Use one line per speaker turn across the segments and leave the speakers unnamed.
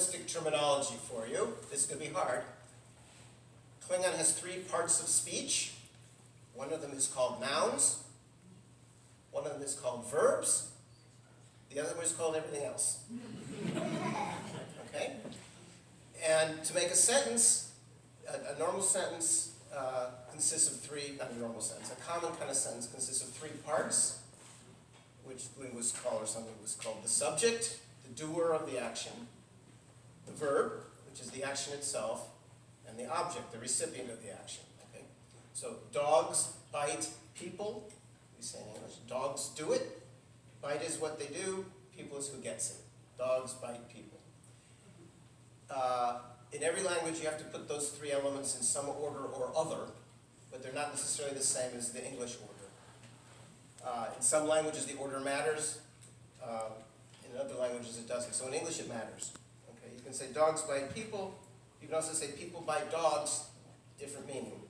linguistic terminology for you. This is going to be hard. Klingon has 3 parts of speech. One of them is called nouns. One of them is called verbs. The other one is called everything else. Okay? And to make a sentence, a normal sentence consists of 3, not a normal sentence, a common kind of sentence consists of 3 parts, which linguists call, or some linguists call, the subject, the doer of the action, the verb, which is the action itself, and the object, the recipient of the action. Okay? So dogs bite people. We say in English, dogs do it. Bite is what they do. People is who gets it. Dogs bite people. In every language, you have to put those 3 elements in some order or other, but they're not necessarily the same as the English order. In some languages, the order matters. In other languages, it doesn't. So in English, it matters. Okay, you can say dogs bite people. You can also say people bite dogs, different meaning.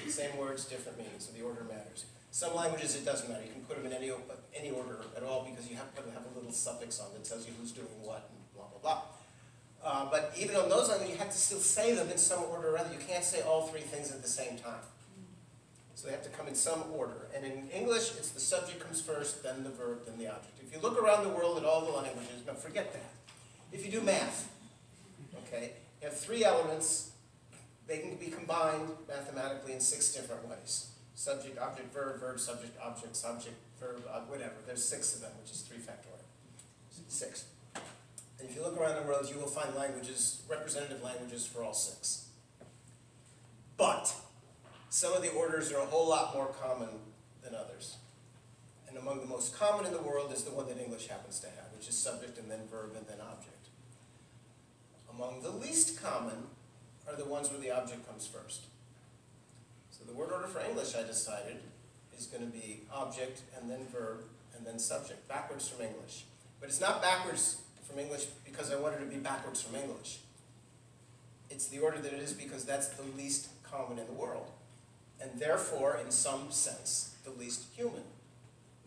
Same words, different meaning. So the order matters. Some languages, it doesn't matter. You can put them in any order at all because you have to have a little suffix on that tells you who's doing what and blah, blah, blah. But even on those languages, you have to still say them in some order or other. You can't say all 3 things at the same time. So they have to come in some order. And in English, it's the subject comes first, then the verb, then the object. If you look around the world at all the languages, now forget that. If you do math, okay, you have 3 elements. They can be combined mathematically in 6 different ways. Subject, object, verb, verb, subject, object, verb, whatever. There's 6 of them, which is 3 factorial. 6. And if you look around the world, you will find languages, representative languages for all 6. But some of the orders are a whole lot more common than others. And among the most common in the world is the one that English happens to have, which is subject and then verb and then object. Among the least common are the ones where the object comes first. So the word order for English, I decided, is going to be object and then verb and then subject, backwards from English. But it's not backwards from English because I wanted it to be backwards from English. It's the order that it is because that's the least common in the world. And therefore, in some sense, the least human.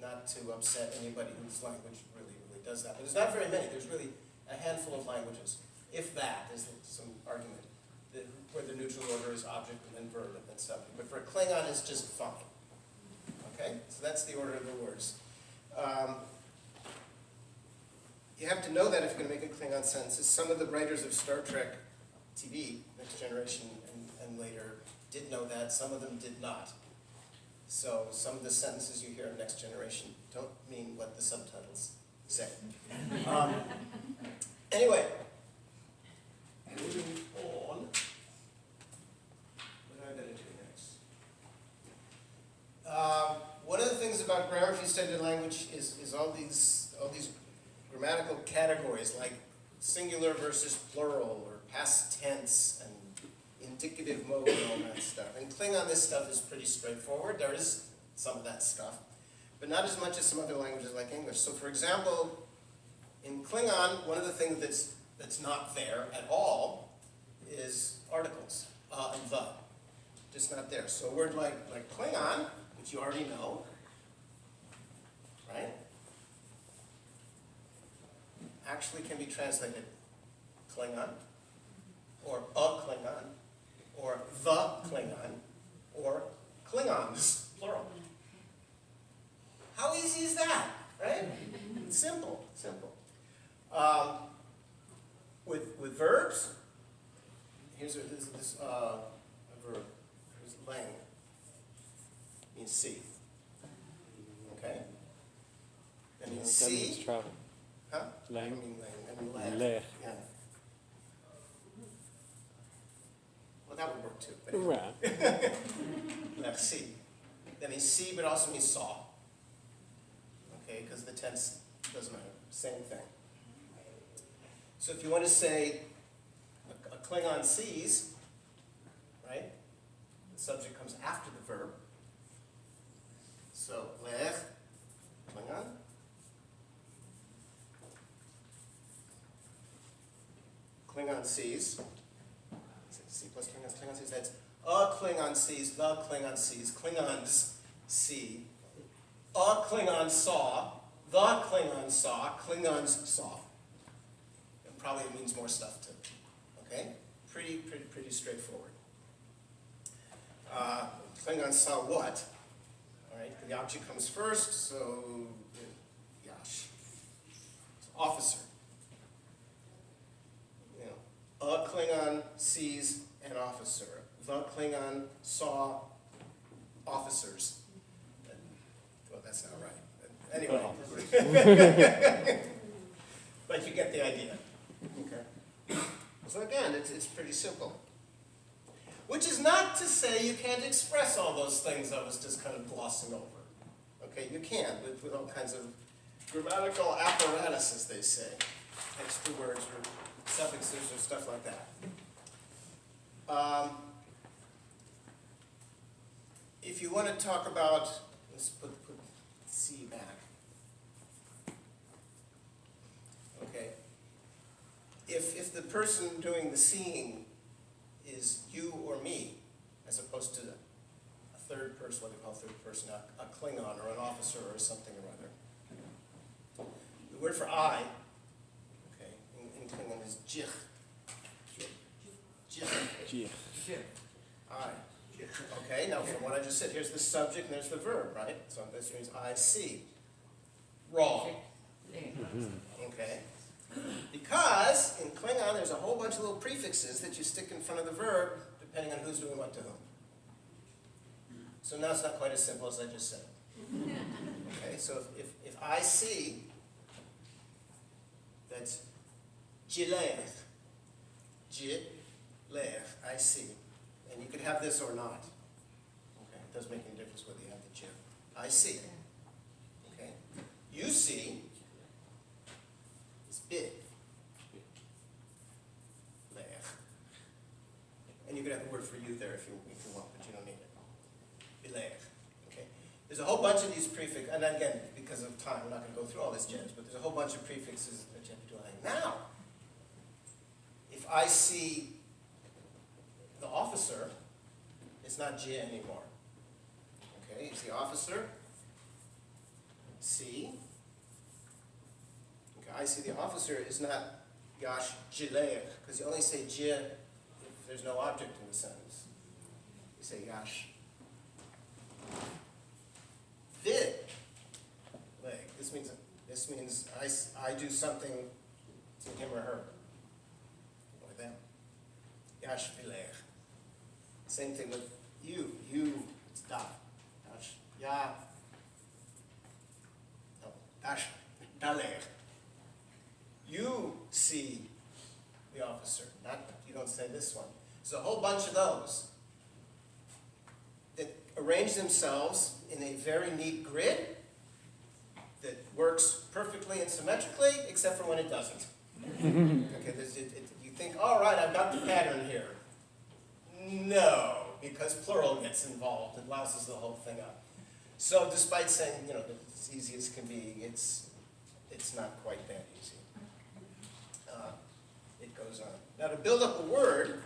Not to upset anybody whose language really does that. But there's not very many. There's really a handful of languages. If that, there's some argument, where the neutral order is object and then verb and then subject. But for Klingon, it's just fine. Okay? So that's the order of the words. You have to know that if you're going to make a Klingon sentence. Some of the writers of Star Trek TV, Next Generation and later, did know that. Some of them did not. So some of the sentences you hear in Next Generation don't mean what the subtitles say. Anyway, moving on. What am I going to do next? One of the things about grammar, if you study the language, is all these grammatical categories like singular versus plural or past tense and indicative mode and all that stuff. In Klingon, this stuff is pretty straightforward. There is some of that stuff, but not as much as some other languages like English. So for example, in Klingon, one of the things that's not there at all is articles, and the. Just not there. So a word like Klingon, which you already know, right, actually can be translated Klingon, or a Klingon, or the Klingon, or Klingons, plural. How easy is that, right? It's simple, simple. With verbs, here's a verb. Here's lang. Means see. Okay? That means see.
That means travel.
Huh?
Lang.
I mean lang. I mean lang.
Leh.
Yeah. Well, that would work too. But anyway. Left, see. That means see, but also means saw. Okay, because the tense doesn't matter. Same thing. So if you want to say a Klingon sees, right? The subject comes after the verb. So lech, Klingon. Klingon sees. C plus Klingon sees. That's a Klingon sees, the Klingon sees, Klingons see. A Klingon saw, the Klingon saw, Klingons saw. probably means more stuff too. Okay? Pretty straightforward. Klingon saw what? All right, the object comes first, so yash. Officer. You know, a Klingon sees an officer. The Klingon saw officers. Well, that's not right. But anyway. But you get the idea. Okay. So again, it's pretty simple. Which is not to say you can't express all those things I was just kind of glossing over. Okay, you can, with all kinds of grammatical apparatus, as they say. Extra words or suffixes or stuff like that. If you want to talk about, let's put C back. Okay. If the person doing the seeing is you or me, as opposed to a third person, what they call third person, a Klingon or an officer or something or other. The word for I, okay, in Klingon is jich. Jich. I. Okay, now from what I just said, here's the subject and there's the verb, right? So this means I see. Wrong. Okay. Because in Klingon there's a whole bunch of little prefixes that you stick in front of the verb depending on who's doing what to whom. So now it's not quite as simple as I just said. Okay, so if I see, that's jilech. Jilech, I see. And you could have this or not. Okay, it doesn't make any difference whether you have the jib. I see. Okay. You see is big. Lech. And you could have the word for you there if you want, but you don't need it. Bilech. Okay. There's a whole bunch of these prefixes, and again, because of time, I'm not going to go through all this jazz, but there's a whole bunch of prefixes that you have to do. Now, if I see the officer, it's not J anymore. Okay, it's the officer. See. Okay, I see the officer is not Yash Jilech, because you only say J if there's no object in the sentence. You say Yash. Vid. Like, this means I do something to him or her. Or them. Yash Vilech. Same thing with you. You, it's da. Dash, ya. No, dash, daler. You see the officer. You don't say this one. There's a whole bunch of those that arrange themselves in a very neat grid that works perfectly and symmetrically, except for when it doesn't. Okay, you think, all right, I've got the pattern here. No, because plural gets involved. It louses the whole thing up. So despite saying, as easy as can be, it's not quite that easy. It goes on. Now to build up a word,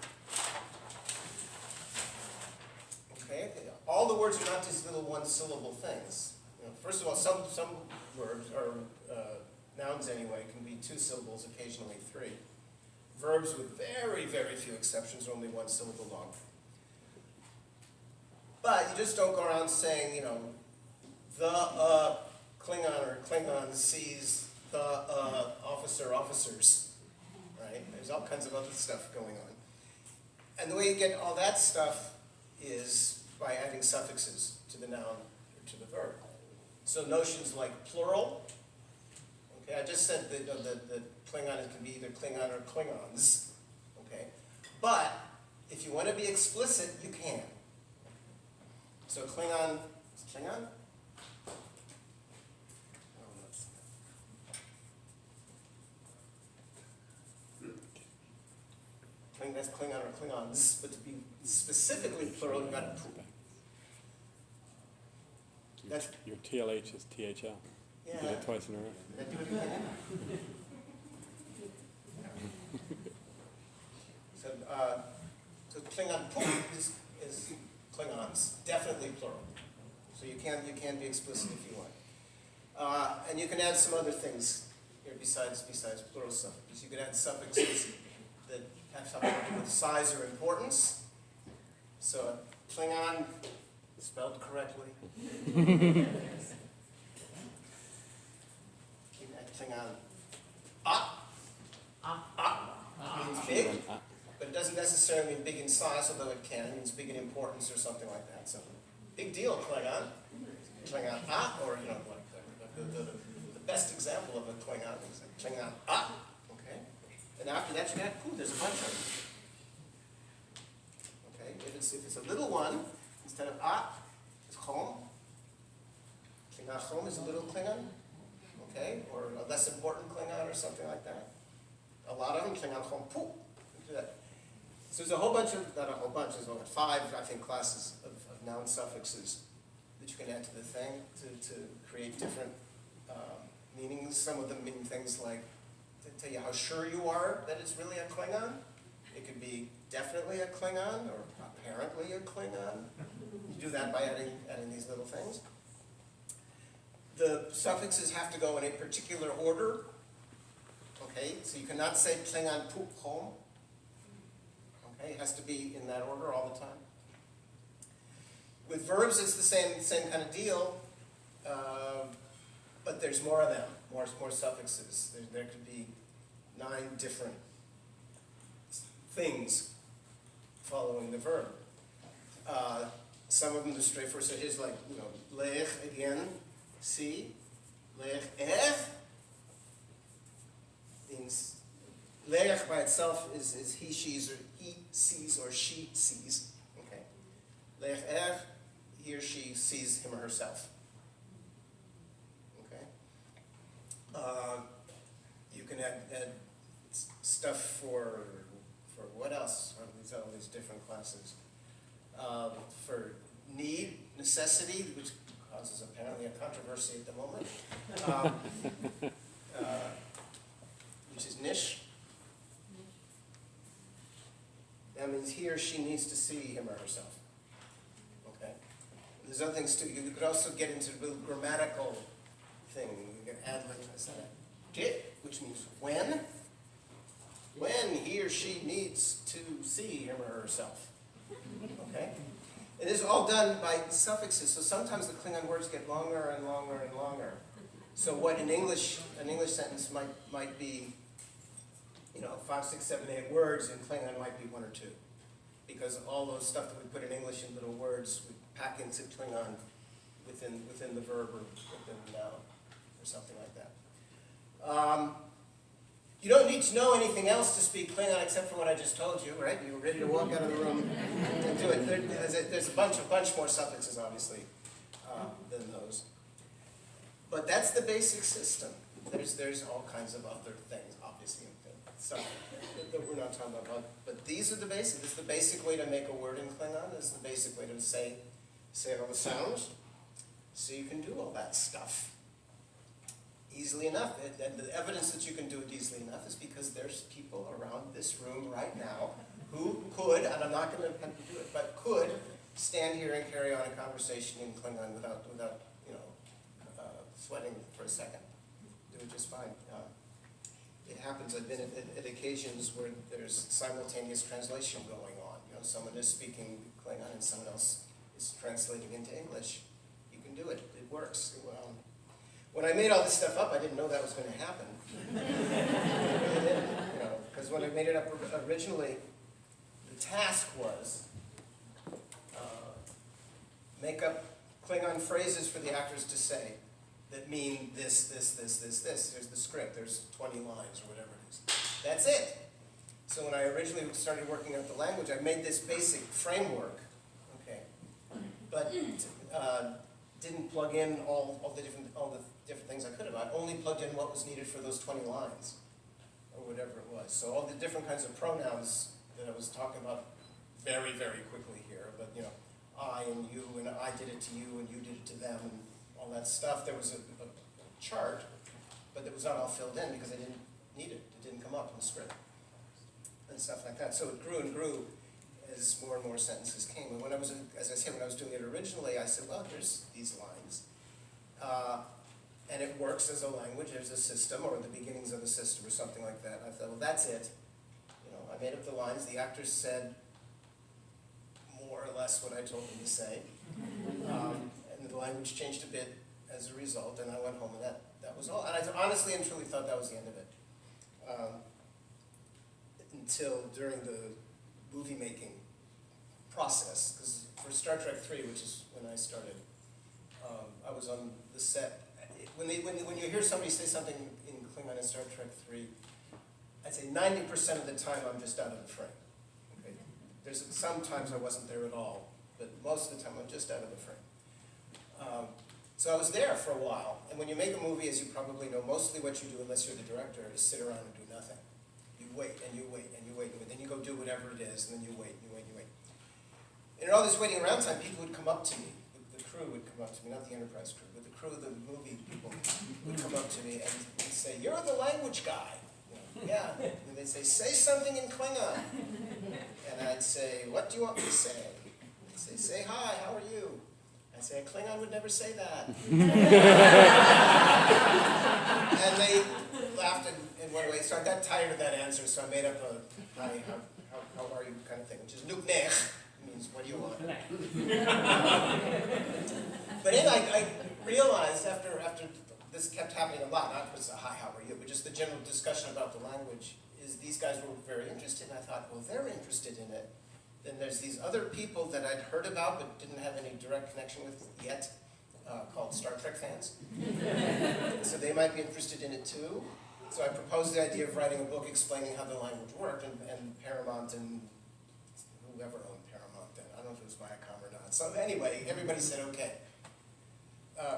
okay, all the words are not just little one-syllable things. First of all, some verbs, or nouns anyway, can be 2 syllables, occasionally 3. Verbs, with very, very few exceptions, are only 1 syllable long. But you just don't go around saying, the Klingon or Klingon sees the officers, right? There's all kinds of other stuff going on. And the way you get all that stuff is by adding suffixes to the noun or to the verb. So notions like plural. Okay, I just said that the Klingon can be either Klingon or Klingons. Okay, but if you want to be explicit, you can. So Klingon, is Klingon? That's Klingon or Klingons, but to be specifically plural, you've got to prove.
Your TLH is THL.
Yeah.
You did it twice in a row.
So Klingon is Klingons, definitely plural. So you can be explicit if you want. And you can add some other things here besides plural suffixes. You could add suffixes that have something to do with size or importance. So Klingon, spelled correctly. You can add Klingon. Means big, but it doesn't necessarily mean big in size, although it can. It means big in importance or something like that. So, big deal, Klingon. Klingon or like the best example of a Klingon is Klingon okay? And after that, you add there's a bunch of them. Okay, if it's a little one, instead of it's Chom. Klingon Chom is a little Klingon, okay? Or a less important Klingon or something like that. A lot of them, Klingon Chom Pu. Do that. So there's a whole bunch of, not a whole bunch, there's only 5, I think, classes of noun suffixes that you can add to the thing to create different meanings. Some of them mean things like to tell you how sure you are that it's really a Klingon. It could be definitely a Klingon or apparently a Klingon. You do that by adding these little things. The suffixes have to go in a particular order. Okay, so you cannot say Klingon Pup Home. Okay, it has to be in that order all the time. With verbs, it's the same kind of deal, but there's more of them, more suffixes. There could be 9 different things following the verb. Some of them are straightforward. So here's like, lech again, see, lech means lech by itself is he, she's, or he sees or she sees. Okay, lech he or she sees him or herself. Okay. You can add stuff for what else? All these different classes. For need, necessity, which causes apparently a controversy at the moment, which is nish. That means he or she needs to see him or herself. Okay. There's other things too. You could also get into a little grammatical thing. You can add like dit, which means when he or she needs to see him or herself. Okay? It is all done by suffixes, so sometimes the Klingon words get longer and longer and longer. So what an English sentence might be, 5, 6, 7, 8 words, in Klingon might be 1 or 2. Because all those stuff that we put in English in little words, we pack into Klingon within the verb or within the noun, or something like that. You don't need to know anything else to speak Klingon except for what I just told you, right? You're ready to walk out of the room and do it. There's a bunch more suffixes, obviously, than those. But that's the basic system. There's all kinds of other things, obviously, stuff that we're not talking about. But these are the basic. This is the basic way to make a word in Klingon. This is the basic way to say all the sounds. So you can do all that stuff easily enough. And the evidence that you can do it easily enough is because there's people around this room right now who could, and I'm not going to attempt to do it, but could stand here and carry on a conversation in Klingon without sweating for a second. Do it just fine. It happens. I've been at occasions where there's simultaneous translation going on. Someone is speaking Klingon and someone else is translating into English. You can do it. It works. When I made all this stuff up, I didn't know that was going to happen. I really didn't, because when I made it up originally, the task was make up Klingon phrases for the actors to say that mean this. Here's the script. There's 20 lines or whatever it is. That's it. So when I originally started working out the language, I made this basic framework, okay, but didn't plug in all the different things I could have. I only plugged in what was needed for those 20 lines, or whatever it was. So all the different kinds of pronouns that I was talking about very, very quickly here, but I and you, and I did it to you, and you did it to them, and all that stuff. There was a chart, but it was not all filled in because I didn't need it. It didn't come up in the script, and stuff like that. So it grew and grew as more and more sentences came. And when I was, as I said, when I was doing it originally, I said, well, there's these lines. and it works as a language, there's a system, or the beginnings of a system, or something like that. I thought, well, that's it. You know, I made up the lines, the actors said more or less what I told them to say. And the language changed a bit as a result, and I went home, and that was all. And I honestly and truly thought that was the end of it. Until during the movie-making process, because for Star Trek 3, which is when I started, I was on the set. When you hear somebody say something in Klingon in Star Trek 3, I'd say 90% of the time I'm just out of the frame. Okay? There's sometimes I wasn't there at all, but most of the time I'm just out of the frame. So I was there for a while, and when you make a movie, as you probably know, mostly what you do, unless you're the director, is sit around and do nothing. You wait, and you wait, and you wait, and then you go do whatever it is, and then you wait, and you wait, and you wait. And in all this waiting around time, people would come up to me, the crew would come up to me, not the Enterprise crew, but the crew of the movie people would come up to me and say, "You're the language guy." You know, yeah, and they'd say something in Klingon. And I'd say, "What do you want me to say?" They'd say, "Hi, how are you?" I'd say, "A Klingon would never say that." And they laughed in one way, so I got tired of that answer, so I made up a, "Hi, how are you?" kind of thing, which is nuknech, means what do you want. But then I realized after this kept happening a lot, not because "Hi, how are you?" but just the general discussion about the language, is these guys were very interested, and I thought, well, they're interested in it. Then there's these other people that I'd heard about but didn't have any direct connection with yet, called Star Trek fans. So they might be interested in it too. So I proposed the idea of writing a book explaining how the language worked, and Paramount and whoever owned Paramount then, I don't know if it was Viacom or not. So anyway, everybody said, okay,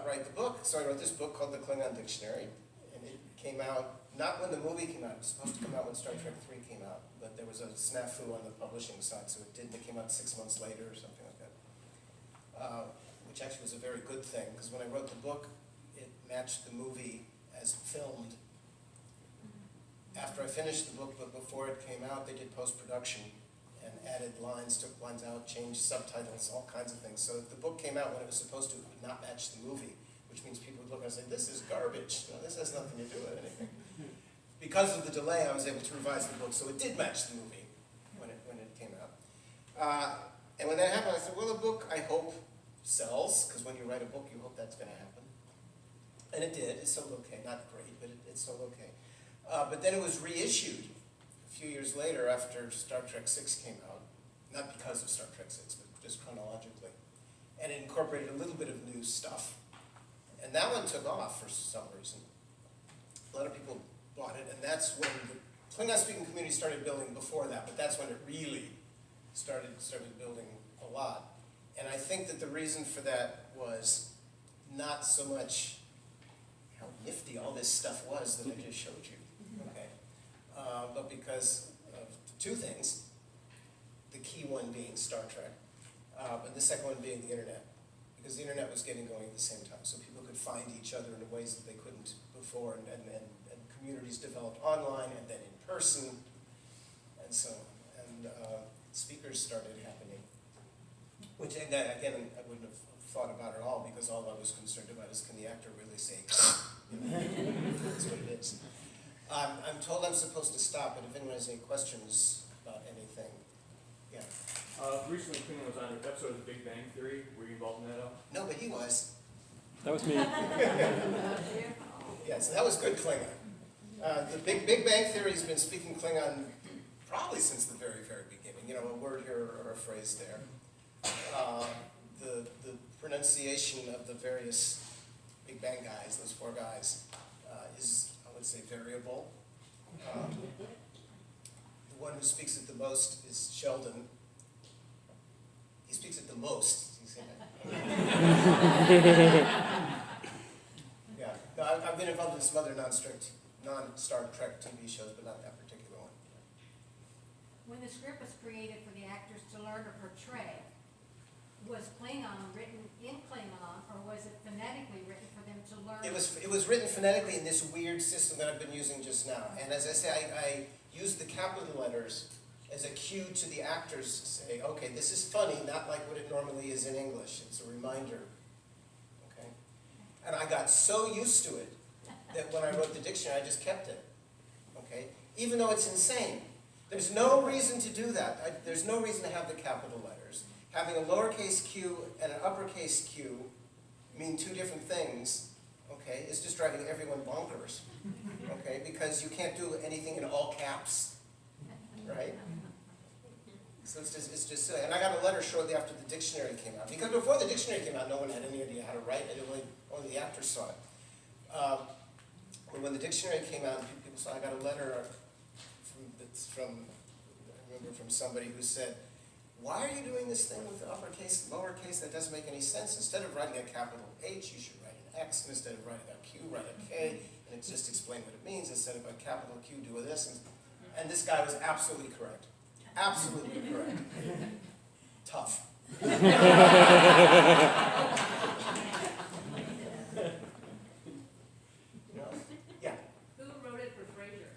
write the book. So I wrote this book called The Klingon Dictionary, and it came out not when the movie came out. It was supposed to come out when Star Trek 3 came out, but there was a snafu on the publishing side, so it didn't. It came out 6 months later or something like that, which actually was a very good thing, because when I wrote the book, it matched the movie as filmed. After I finished the book, but before it came out, they did post-production and added lines, took lines out, changed subtitles, all kinds of things. So if the book came out when it was supposed to, it would not match the movie, which means people would look and say, "This is garbage. You know, this has nothing to do with anything." Because of the delay, I was able to revise the book, so it did match the movie when it came out. And when that happened, I said, well, the book, I hope, sells, because when you write a book, you hope that's going to happen. And it did. It sold okay. Not great, but it sold okay. But then it was reissued a few years later after Star Trek 6 came out. Not because of Star Trek 6, but just chronologically. And it incorporated a little bit of new stuff. And that one took off for some reason. A lot of people bought it, and that's when the Klingon-speaking community started building before that, but that's when it really started building a lot. And I think that the reason for that was not so much how nifty all this stuff was that I just showed you, okay? But because of two things, the key one being Star Trek, and the second one being the internet, because the internet was getting going at the same time, so people could find each other in ways that they couldn't before, and communities developed online and then in person, and so on. And speakers started happening, which again, I wouldn't have thought about at all, because all I was concerned about is, can the actor really say, you know, that's what it is. I'm told I'm supposed to stop, but if anyone has any questions about anything, yeah.
Recently, Klingon was on an episode of The Big Bang Theory. Were you involved in that at all?
No, but he was.
That was me.
Yes, that was good Klingon. The Big Bang Theory has been speaking Klingon probably since the very, very beginning. You know, a word here or a phrase there. The pronunciation of the various Big Bang guys, those four guys, is, I would say, variable. The one who speaks it the most is Sheldon. He speaks it the most. You see that? Yeah. No, I've been involved in some other non-Star Trek TV shows, but not that particular one.
When the script was created for the actors to learn or portray, was Klingon written in Klingon, or was it phonetically written for them to learn?
It was written phonetically in this weird system that I've been using just now. And as I say, I used the capital letters as a cue to the actors to say, okay, this is funny, not like what it normally is in English. It's a reminder. Okay? And I got so used to it that when I wrote the dictionary, I just kept it, okay? Even though it's insane. There's no reason to do that. There's no reason to have the capital letters. Having a lowercase q and an uppercase q mean two different things, okay? It's just driving everyone bonkers, okay? Because you can't do anything in all caps, right? So it's just silly. And I got a letter shortly after the dictionary came out. Because before the dictionary came out, no one had any idea how to write it. Only the actors saw it. But when the dictionary came out, people saw, I got a letter I remember from somebody who said, why are you doing this thing with uppercase and lowercase? That doesn't make any sense. Instead of writing a capital H, you should write an X. And instead of writing a Q, write a K. And it's just explain what it means. Instead of a capital Q, do this. And this guy was absolutely correct. Absolutely correct. Tough. Yeah.
Who wrote it for Frasier?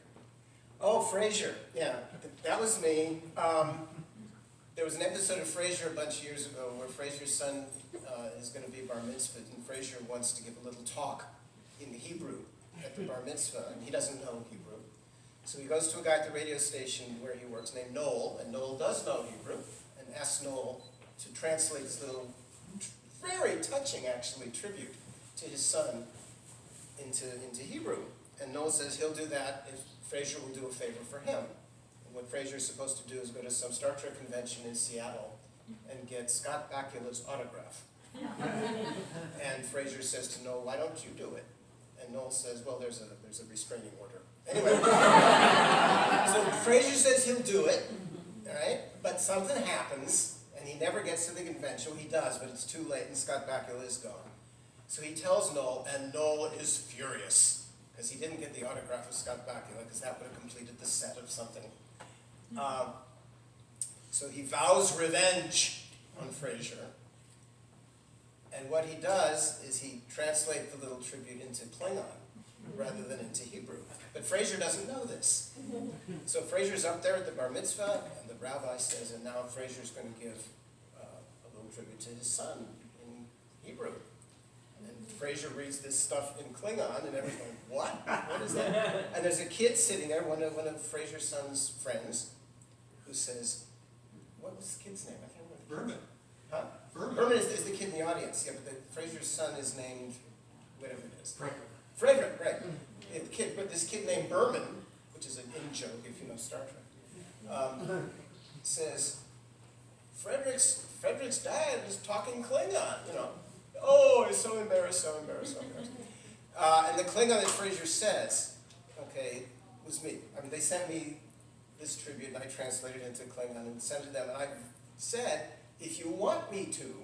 Oh, Frasier. Yeah, that was me. There was an episode of Frasier a bunch of years ago where Frasier's son is going to be bar mitzvah, and Frasier wants to give a little talk in Hebrew at the bar mitzvah, and he doesn't know Hebrew. So he goes to a guy at the radio station where he works named Noel, and Noel does know Hebrew, and asks Noel to translate this little, very touching actually, tribute to his son into Hebrew. And Noel says he'll do that if Frasier will do a favor for him. And what Frasier's supposed to do is go to some Star Trek convention in Seattle and get Scott Bakula's autograph. And Frasier says to Noel, why don't you do it? And Noel says, well, there's a restraining order. Anyway, so Frasier says he'll do it, all right? But something happens, and he never gets to the convention. Well, he does, but it's too late, and Scott Bakula is gone. So he tells Noel, and Noel is furious, because he didn't get the autograph of Scott Bakula, because that would have completed the set of something. So he vows revenge on Frasier. And what he does is he translates the little tribute into Klingon rather than into Hebrew. But Frasier doesn't know this. So Frasier's up there at the bar mitzvah, and the rabbi says, and now Frasier's going to give a little tribute to his son in Hebrew. And Frasier reads this stuff in Klingon, and everyone's going, what? What is that? And there's a kid sitting there, one of Frasier's son's friends, who says, what was the kid's name? I can't remember.
Berman.
Huh?
Berman.
Is the kid in the audience, yeah, but Frasier's son is named, whatever it is.
Franklin.
Frederick, right. But this kid named Berman, which is an in-joke if you know Star Trek, says, Frederick's dad is talking Klingon, you know. Oh, he's so embarrassed, so embarrassed, so embarrassed. And the Klingon that Frasier says, okay, was me. I mean, they sent me this tribute, and I translated it into Klingon and sent it to them. And I said, if you want me to,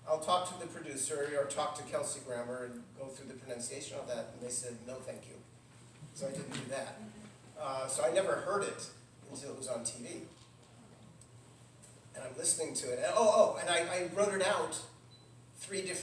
I'll talk to the producer or talk to Kelsey Grammer and go through the pronunciation of that. And they said, no, thank you. So I didn't do that. So I never heard it until it was on TV. And I'm listening to it. And, and I wrote it out 3 different